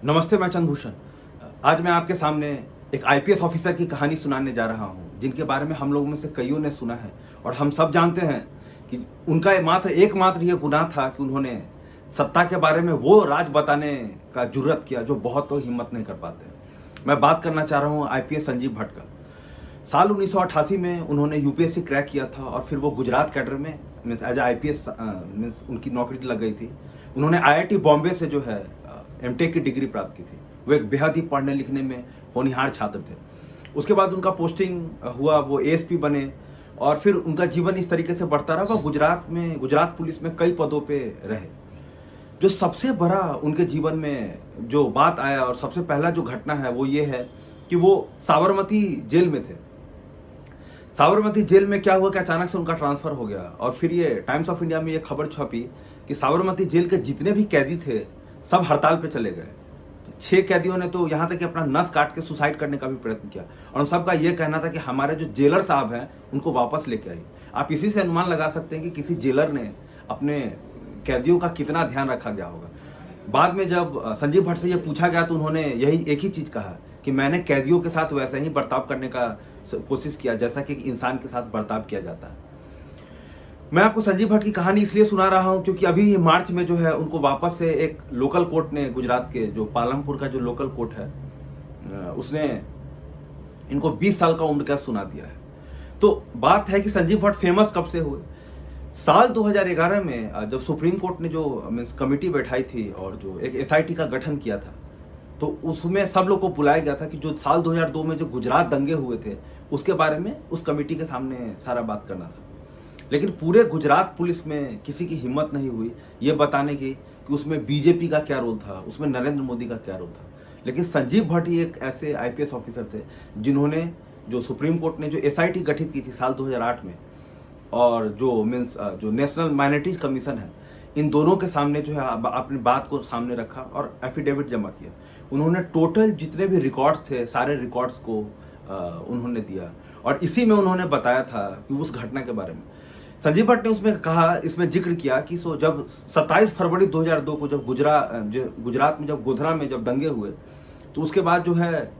नमस्ते, मैं चंद्रभूषण। आज मैं आपके सामने एक आईपीएस ऑफिसर की कहानी सुनाने जा रहा हूं, जिनके बारे में हम लोगों में से कईयों ने सुना है और हम सब जानते हैं कि उनका एकमात्र ये गुनाह था कि उन्होंने सत्ता के बारे में वो राज बताने का जुर्रत किया जो बहुत लोग हिम्मत नहीं कर पाते। मैं बात करना चाह रहा हूँ आईपीएस संजीव भट्ट का। साल 1988 में उन्होंने यूपीएससी क्रैक किया था और फिर वो गुजरात कैडर में मीन्स एज आईपीएस मीन्स उनकी नौकरी लग गई थी। उन्होंने आईआईटी बॉम्बे से जो है एमटेक की डिग्री प्राप्त की थी। वो एक बेहद ही पढ़ने लिखने में होनहार छात्र थे। उसके बाद उनका पोस्टिंग हुआ, वो एएसपी बने और फिर उनका जीवन इस तरीके से बढ़ता रहा। वो गुजरात पुलिस में कई पदों पे रहे। जो सबसे बड़ा उनके जीवन में जो बात आया और सबसे पहला जो घटना है वो ये है कि वो साबरमती जेल में थे। साबरमती जेल में क्या हुआ कि अचानक से उनका ट्रांसफर हो गया और फिर ये टाइम्स ऑफ इंडिया में ये खबर छपी कि साबरमती जेल के जितने भी कैदी थे सब हड़ताल पे चले गए। 6 कैदियों ने तो यहाँ तक कि अपना नस काट के सुसाइड करने का भी प्रयत्न किया और उन सबका ये कहना था कि हमारे जो जेलर साहब हैं उनको वापस लेके आइए। आप इसी से अनुमान लगा सकते हैं कि किसी जेलर ने अपने कैदियों का कितना ध्यान रखा गया होगा। बाद में जब संजीव भट्ट से ये पूछा गया तो उन्होंने यही एक ही चीज़ कहा कि मैंने कैदियों के साथ वैसे ही बर्ताव करने का कोशिश किया जैसा कि इंसान के साथ बर्ताव किया जाता है। मैं आपको संजीव भट्ट की कहानी इसलिए सुना रहा हूं क्योंकि अभी मार्च में जो है उनको वापस से एक लोकल कोर्ट ने, गुजरात के जो पालमपुर का जो लोकल कोर्ट है, उसने इनको 20 साल का उम्र कैद सुना दिया है। तो बात है कि संजीव भट्ट फेमस कब से हुए। साल 2011 में जब सुप्रीम कोर्ट ने जो मीन्स कमेटी बैठाई थी और जो एक एसआईटी का गठन किया था, तो उसमें सब लोग को बुलाया गया था कि जो साल 2002 में जो गुजरात दंगे हुए थे उसके बारे में उस कमेटी के सामने सारा बात करना था। लेकिन पूरे गुजरात पुलिस में किसी की हिम्मत नहीं हुई ये बताने की कि उसमें बीजेपी का क्या रोल था, उसमें नरेंद्र मोदी का क्या रोल था। लेकिन संजीव भट्ट ही एक ऐसे आईपीएस ऑफिसर थे जिन्होंने, जो सुप्रीम कोर्ट ने जो एसआईटी गठित की थी साल 2008 में और जो मीन्स जो नेशनल माइनॉरिटीज कमीशन है, इन दोनों के सामने जो है अपनी बात को सामने रखा और एफिडेविट जमा किया। उन्होंने टोटल जितने भी रिकॉर्ड्स थे सारे रिकॉर्ड्स को उन्होंने दिया और इसी में उन्होंने बताया था कि उस घटना के बारे में। संजीव भट्ट ने उसमें कहा, इसमें जिक्र किया कि जब 27 फरवरी 2002 को जब गुजरात में जब गोधरा में जब दंगे हुए तो उसके बाद जो है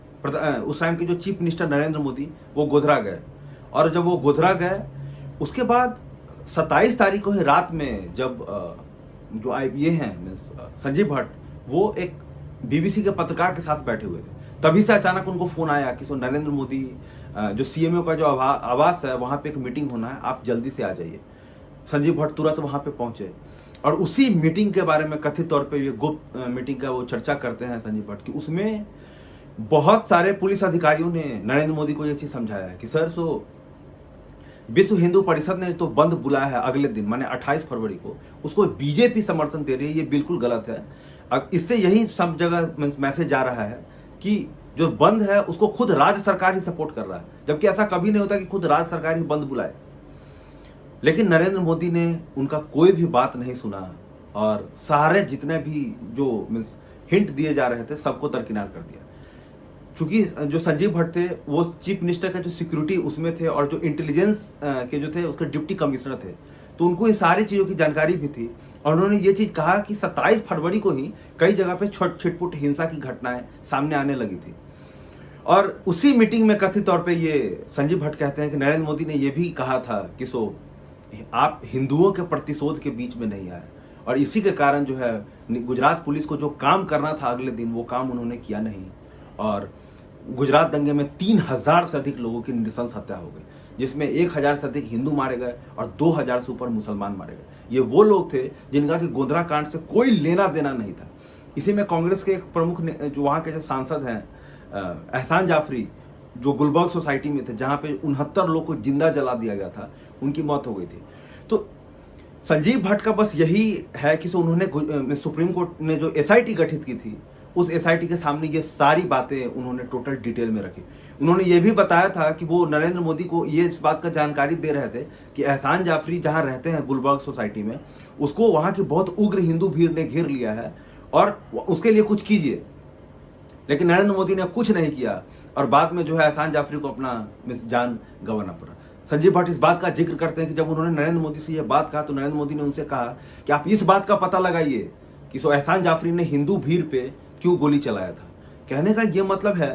उस टाइम के जो चीफ मिनिस्टर नरेंद्र मोदी वो गोधरा गए और जब वो गोधरा गए उसके बाद 27 तारीख को ही रात में जब जो ये हैं संजीव भट्ट वो एक बीबीसी के पत्रकार के साथ बैठे हुए थे। तभी से अचानक उनको फोन आया कि नरेंद्र मोदी जो सीएमओ का जो आवास है वहाँ पे एक मीटिंग होना है, आप जल्दी से आ जाइए। संजीव भट्ट तुरंत वहाँ पे पहुँचे और उसी मीटिंग के बारे में कथित तौर पे ये गुप्त मीटिंग का वो चर्चा करते हैं संजीव भट्ट की। उसमें बहुत सारे पुलिस अधिकारियों ने नरेंद्र मोदी को ये चीज़ समझाया है कि सर विश्व हिंदू परिषद ने तो बंद बुलाया है अगले दिन माने 28 फरवरी को, उसको बीजेपी समर्थन दे रही है, ये बिल्कुल गलत है। इससे यही सब जगह मैसेज जा रहा है कि जो बंद है उसको खुद राज्य सरकार ही सपोर्ट कर रहा है, जबकि ऐसा कभी नहीं होता कि खुद राज्य सरकार ही बंद बुलाए। लेकिन नरेंद्र मोदी ने उनका कोई भी बात नहीं सुना और सारे जितने भी जो मीन्स हिंट दिए जा रहे थे सबको दरकिनार कर दिया। चूंकि जो संजीव भट्ट थे वो चीफ मिनिस्टर का जो सिक्योरिटी उसमें थे और जो इंटेलिजेंस के जो थे उसके डिप्टी कमिश्नर थे, तो उनको इन सारी चीज़ों की जानकारी भी थी और उन्होंने ये चीज़ कहा कि 27 फरवरी को ही कई जगह पे छिटपुट हिंसा की घटनाएं सामने आने लगी थी। और उसी मीटिंग में कथित तौर पे ये संजीव भट्ट कहते हैं कि नरेंद्र मोदी ने ये भी कहा था कि आप हिंदुओं के प्रतिशोध के बीच में नहीं आए और इसी के कारण जो है गुजरात पुलिस को जो काम करना था अगले दिन वो काम उन्होंने किया नहीं और गुजरात दंगे में 3000 से अधिक लोगों की नृशंस हत्या हो गई, जिसमें 1000 से अधिक हिंदू मारे गए और 2000 से ऊपर मुसलमान मारे गए। ये वो लोग थे जिनका कि गोधरा कांड से कोई लेना देना नहीं था। इसी में कांग्रेस के एक प्रमुख जो वहाँ के जो सांसद हैं एहसान जाफरी, जो गुलबर्ग सोसाइटी में थे जहाँ पे 69 लोग को जिंदा जला दिया गया था, उनकी मौत हो गई थी। तो संजीव भट्ट का बस यही है कि उन्होंने सुप्रीम कोर्ट ने जो एसआईटी गठित की थी उस एसआईटी के सामने ये सारी बातें उन्होंने टोटल डिटेल में रखी। उन्होंने ये भी बताया था कि वो नरेंद्र मोदी को ये इस बात का जानकारी दे रहे थे कि एहसान जाफरी जहाँ रहते हैं गुलबर्ग सोसाइटी में, उसको वहाँ की बहुत उग्र हिंदू भीड़ ने घेर लिया है और उसके लिए कुछ कीजिए। लेकिन नरेंद्र मोदी ने कुछ नहीं किया और बाद में जो है एहसान जाफरी को अपना जान गंवाना पड़ा। संजीव भट्ट इस बात का जिक्र करते हैं कि जब उन्होंने नरेंद्र मोदी से यह बात कहा तो नरेंद्र मोदी ने उनसे कहा कि आप इस बात का पता लगाइए कि एहसान जाफरी ने हिंदू भीड़ पे क्यों गोली चलाया था। कहने का ये मतलब है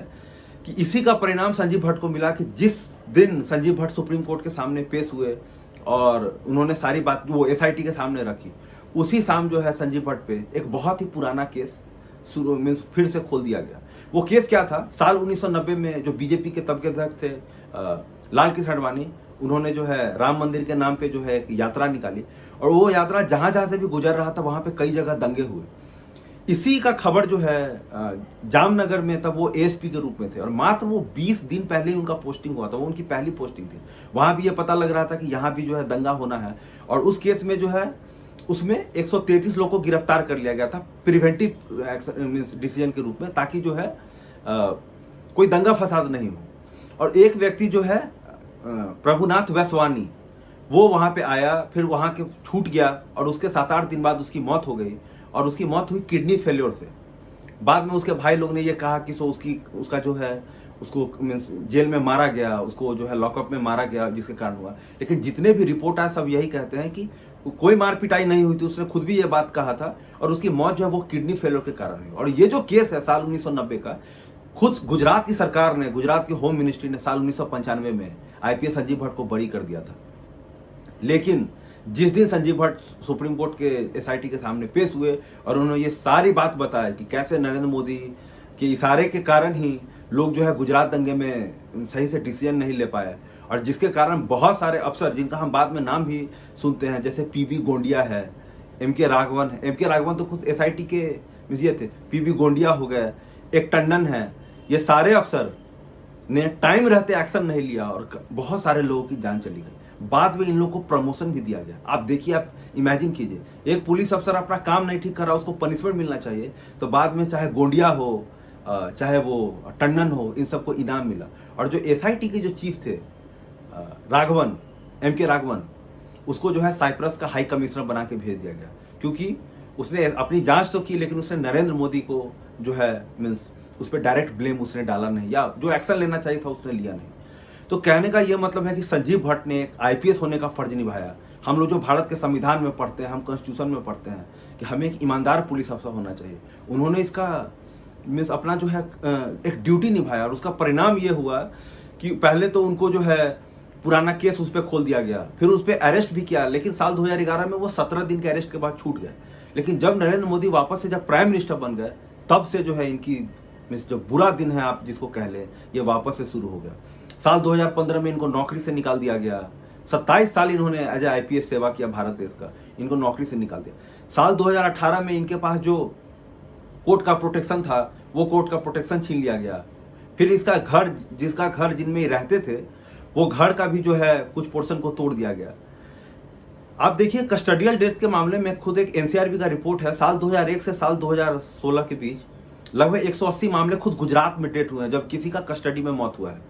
कि इसी का परिणाम संजीव भट्ट को मिला कि जिस दिन संजीव भट्ट सुप्रीम कोर्ट के सामने पेश हुए और उन्होंने सारी बात वो एसआईटी के सामने रखी, उसी शाम जो है संजीव भट्ट पे एक बहुत ही पुराना केस शुरू मीन्स फिर से खोल दिया गया। वो केस क्या था, साल 1990 में जो बीजेपी के तब के अध्यक्ष थे लाल कृष्ण आडवाणी, उन्होंने जो है राम मंदिर के नाम पे जो है एक यात्रा निकाली और वो यात्रा जहां जहां से भी गुजर रहा था वहां पे कई जगह दंगे हुए। इसी का खबर जो है जामनगर में, तब वो एएसपी के रूप में थे और मात्र वो 20 दिन पहले ही उनका पोस्टिंग हुआ था, वो उनकी पहली पोस्टिंग थी। वहां भी ये पता लग रहा था कि यहाँ भी जो है दंगा होना है और उस केस में जो है उसमें 133 लोगों को गिरफ्तार कर लिया गया था प्रिवेंटिव डिसीजन के रूप में, ताकि जो है कोई दंगा फसाद नहीं हो। और एक व्यक्ति जो है प्रभुनाथ वैश्वानी, वो वहां पे आया, फिर वहां के छूट गया और उसके 7-8 दिन बाद उसकी मौत हो गई और उसकी मौत हुई किडनी फेल्योर से। बाद में उसके भाई लोग ने ये कहा कि उसका जो है उसको मीन्स जेल में मारा गया, उसको जो है लॉकअप में मारा गया जिसके कारण हुआ। लेकिन जितने भी रिपोर्ट आए सब यही कहते हैं कि कोई मार पिटाई नहीं हुई थी, उसने खुद भी ये बात कहा था और उसकी मौत जो है वो किडनी फेल्योर के कारण हुई। और ये जो केस है साल 1990 का, खुद गुजरात की सरकार ने, गुजरात की होम मिनिस्ट्री ने साल 1995 में आईपीएस संजीव भट्ट को बरी कर दिया था। लेकिन जिस दिन संजीव भट्ट सुप्रीम कोर्ट के एसआईटी के सामने पेश हुए और उन्होंने ये सारी बात बताया कि कैसे नरेंद्र मोदी के इशारे के कारण ही लोग जो है गुजरात दंगे में सही से डिसीजन नहीं ले पाए और जिसके कारण बहुत सारे अफसर, जिनका हम बाद में नाम भी सुनते हैं, जैसे पीबी गोंडिया है, एमके राघवन तो खुद एसआईटी के ये थे, पीबी गोंडिया हो गए, एक टंडन है, ये सारे अफसर ने टाइम रहते एक्शन नहीं लिया और बहुत सारे लोगों की जान चली गई। बाद में इन लोगों को प्रमोशन भी दिया गया। आप देखिए, आप इमेजिन कीजिए, एक पुलिस अफसर अपना काम नहीं ठीक कर रहा, उसको पनिशमेंट मिलना चाहिए, तो बाद में चाहे गोंडिया हो चाहे वो टंडन हो, इन सबको इनाम मिला। और जो एसआईटी के जो चीफ थे एमके राघवन, उसको जो है साइप्रस का हाई कमिश्नर बना के भेज दिया गया, क्योंकि उसने अपनी जांच तो की लेकिन उसने नरेंद्र मोदी को जो है मीन्स उस पर डायरेक्ट ब्लेम उसने डाला नहीं, या जो एक्शन लेना चाहिए था उसने लिया नहीं। तो कहने का यह मतलब है कि संजीव भट्ट ने एक आईपीएस होने का फर्ज निभाया। हम लोग जो भारत के संविधान में पढ़ते हैं, हम कॉन्स्टिट्यूशन में पढ़ते हैं कि हमें एक ईमानदार पुलिस अफसर होना चाहिए, उन्होंने इसका मीन्स अपना जो है एक ड्यूटी निभाया और उसका परिणाम ये हुआ कि पहले तो उनको जो है पुराना केस उस पर खोल दिया गया, फिर उस पर अरेस्ट भी किया, लेकिन साल 2011 में वो 17 दिन के अरेस्ट के बाद छूट गए। लेकिन जब नरेंद्र मोदी वापस से जब प्राइम मिनिस्टर बन गए, तब से जो है इनकी मीन्स जो बुरा दिन है आप जिसको कह लें, ये वापस से शुरू हो गया। साल 2015 में इनको नौकरी से निकाल दिया गया। 27 साल इन्होंने एज ए आईपीएस सेवा किया भारत देश का, इनको नौकरी से निकाल दिया। साल 2018 में इनके पास जो कोर्ट का प्रोटेक्शन था, वो कोर्ट का प्रोटेक्शन छीन लिया गया। फिर जिसका घर जिनमें रहते थे, वो घर का भी जो है कुछ पोर्शन को तोड़ दिया गया। आप देखिए, कस्टडियल डेथ के मामले में खुद एक एनसीआरबी का रिपोर्ट है, साल 2001 से साल 2016 के बीच लगभग 180 मामले खुद गुजरात में डेट हुए हैं जब किसी का कस्टडी में मौत हुआ है।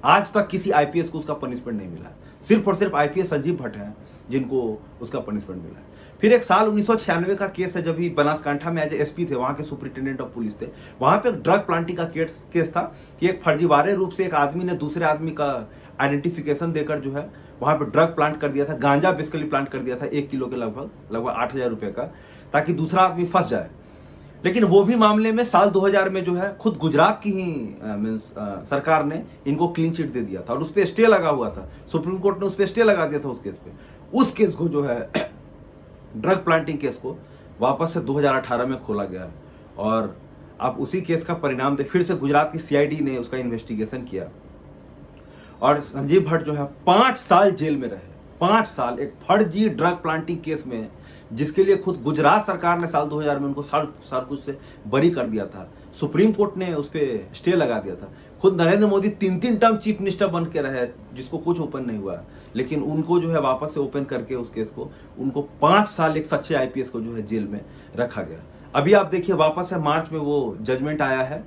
आज तक किसी आईपीएस को उसका पनिशमेंट नहीं मिला, सिर्फ और सिर्फ आईपीएस संजीव भट्ट हैं जिनको उसका पनिशमेंट मिला है। फिर एक साल 1996 का केस है, जब भी बनासकांठा में एज एसपी थे, वहां के सुपरिटेंडेंट ऑफ पुलिस थे। वहां पे एक ड्रग प्लांटिंग का केस था कि एक फर्जीवाड़े रूप से एक आदमी ने दूसरे आदमी का आइडेंटिफिकेशन देकर जो है वहां पे ड्रग प्लांट कर दिया था, गांजा बेसिकली प्लांट कर दिया था 1 किलो के लगभग 8,000 रुपए का, ताकि दूसरा आदमी फंस जाए। लेकिन वो भी मामले में साल 2000 में जो है खुद गुजरात की ही मीन्स सरकार ने इनको क्लीन चिट दे दिया था और उस पर स्टे लगा हुआ था। सुप्रीम कोर्ट ने उस पर स्टे लगा दिया था उस केस पे। उस केस को जो है ड्रग प्लांटिंग केस को वापस से 2018 में खोला गया और अब उसी केस का परिणाम दे फिर से गुजरात की सीआईडी ने उसका इन्वेस्टिगेशन किया और संजीव भट्ट जो है 5 साल जेल में रहे। 5 साल एक फर्जी ड्रग प्लांटिंग केस में, जिसके लिए खुद गुजरात सरकार ने साल 2000 में उनको साल कुछ से बरी कर दिया था। सुप्रीम कोर्ट ने उस पर स्टे लगा दिया था। खुद Narendra Modi 3 term chief minister बन के रहे, जिसको कुछ ओपन नहीं हुआ, लेकिन उनको जो है वापस से ओपन करके उस केस को उनको 5 साल एक सच्चे आईपीएस को जो है जेल में रखा गया। अभी आप देखिए, वापस से मार्च में वो जजमेंट आया है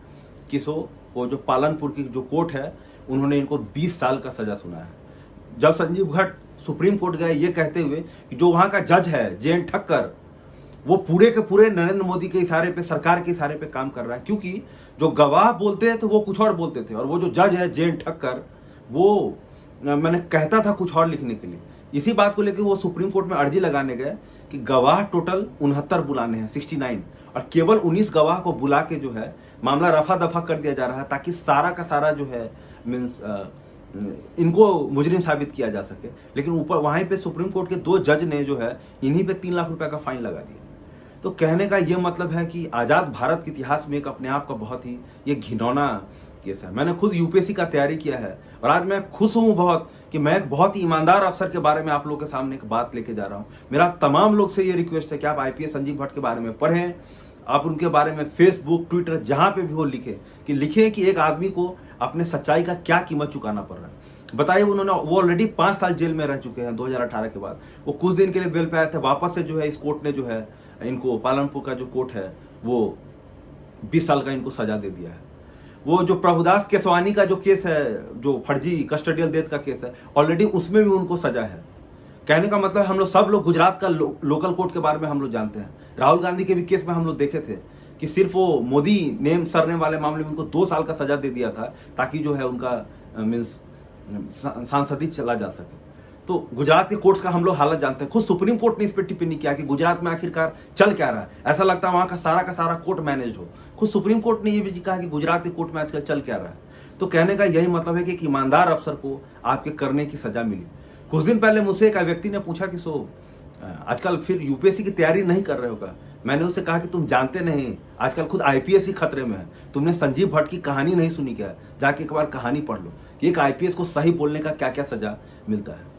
कि वो जो पालनपुर की जो कोर्ट है, उन्होंने इनको 20 साल का सजा सुनाया है। जब संजीव भट्ट सुप्रीम कोर्ट गए ये कहते हुए कि जो वहां का जज है जे.एन. ठक्कर, वो पूरे के पूरे नरेंद्र मोदी के इशारे पे, सरकार के इशारे पे काम कर रहा है, क्योंकि जो गवाह बोलते हैं तो वो कुछ और बोलते थे और वो जो जज है जे.एन. ठक्कर, वो मैंने कहता था कुछ और लिखने के लिए। इसी बात को लेकर वो सुप्रीम कोर्ट में अर्जी लगाने गए कि गवाह टोटल 69 बुलाने हैं, 69, और केवल 19 गवाह को बुला के जो है मामला रफा दफा कर दिया जा रहा है, ताकि सारा का सारा जो है मीन्स इनको मुजरिम साबित किया जा सके। लेकिन ऊपर वहीं पे सुप्रीम कोर्ट के 2 जज ने जो है इन्हीं पे 3 लाख रुपए का फाइन लगा दिया। तो कहने का ये मतलब है कि आज़ाद भारत के इतिहास में एक अपने आप का बहुत ही ये घिनौना केस है। मैंने खुद यूपीएससी का तैयारी किया है और आज मैं खुश हूँ बहुत कि मैं एक बहुत ही ईमानदार अफसर के बारे में आप लोगों के सामने एक बात लेके जा रहा हूँ। मेरा तमाम लोग से ये रिक्वेस्ट है कि आप आईपीएस संजीव भट्ट के बारे में पढ़ें, आप उनके बारे में फेसबुक, ट्विटर, जहाँ पे भी वो लिखें कि एक आदमी को अपने सच्चाई का क्या कीमत चुकाना पड़ रहा है। बताइए, वो ऑलरेडी 5 साल जेल में रह चुके हैं 2018 के बाद। वो कुछ दिन के लिए बेल पे आए थे, वापस से जो है इस कोर्ट ने जो है इनको, पालनपुर का जो कोर्ट है वो 20 साल का इनको सजा दे दिया है। वो जो प्रभुदास केसवानी का जो केस है, जो फर्जी कस्टडियल डेथ का केस है, ऑलरेडी उसमें भी उनको सजा है। कहने का मतलब हम लोग सब लोग गुजरात का लोकल कोर्ट के बारे में हम लोग जानते हैं। राहुल गांधी के भी केस में हम लोग देखे थे कि सिर्फ वो मोदी नेम सरने वाले मामले में उनको 2 साल का सजा दे दिया था, ताकि जो है उनका मीन्स सांसदी चला जा सके। तो गुजरात के कोर्ट्स का हम लोग हालत जानते हैं। खुद सुप्रीम कोर्ट ने इस पर टिप्पणी किया कि गुजरात में आखिरकार चल क्या रहा है, ऐसा लगता है वहां का सारा कोर्ट मैनेज हो। खुद सुप्रीम कोर्ट ने ये भी कहा कि गुजरात के कोर्ट में आजकल चल क्या रहा है। तो कहने का यही मतलब है कि एक ईमानदार अफसर को आपके करने की सजा मिली। कुछ दिन पहले मुझसे एक व्यक्ति ने पूछा कि आजकल फिर यूपीएससी की तैयारी नहीं कर रहे हो क्या? मैंने उससे कहा कि तुम जानते नहीं, आजकल खुद आईपीएस ही खतरे में है। तुमने संजीव भट्ट की कहानी नहीं सुनी क्या? जाके एक बार कहानी पढ़ लो कि एक आईपीएस को सही बोलने का क्या क्या सजा मिलता है।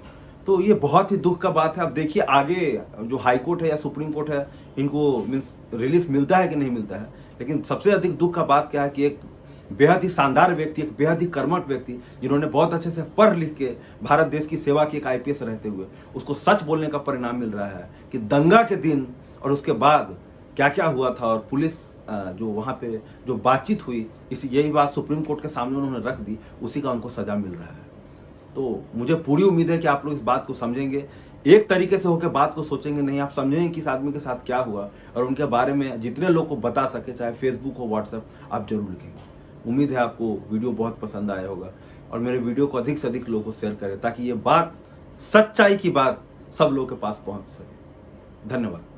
तो ये बहुत ही दुख का बात है। अब देखिए आगे जो हाई कोर्ट है या सुप्रीम कोर्ट है, इनको मीन्स रिलीफ मिलता है कि नहीं मिलता है। लेकिन सबसे अधिक दुख का बात क्या है कि एक बेहद ही शानदार व्यक्ति, एक बेहद ही कर्मठ व्यक्ति, जिन्होंने बहुत अच्छे से पढ़ लिख के भारत देश की सेवा की, एक आईपीएस रहते हुए उसको सच बोलने का परिणाम मिल रहा है कि दंगा के दिन और उसके बाद क्या क्या हुआ था, और पुलिस जो वहाँ पे जो बातचीत हुई, यही बात सुप्रीम कोर्ट के सामने उन्होंने रख दी, उसी का उनको सजा मिल रहा है। तो मुझे पूरी उम्मीद है कि आप लोग इस बात को समझेंगे, एक तरीके से होकर बात को सोचेंगे, नहीं आप समझेंगे कि इस आदमी के साथ क्या हुआ, और उनके बारे में जितने लोग को बता सके, चाहे फेसबुक हो, व्हाट्सएप, आप जरूर लिखेंगे। उम्मीद है आपको वीडियो बहुत पसंद आया होगा और मेरे वीडियो को अधिक से अधिक लोगों को शेयर करें, ताकि ये बात, सच्चाई की बात सब लोगों के पास पहुंच सके। धन्यवाद।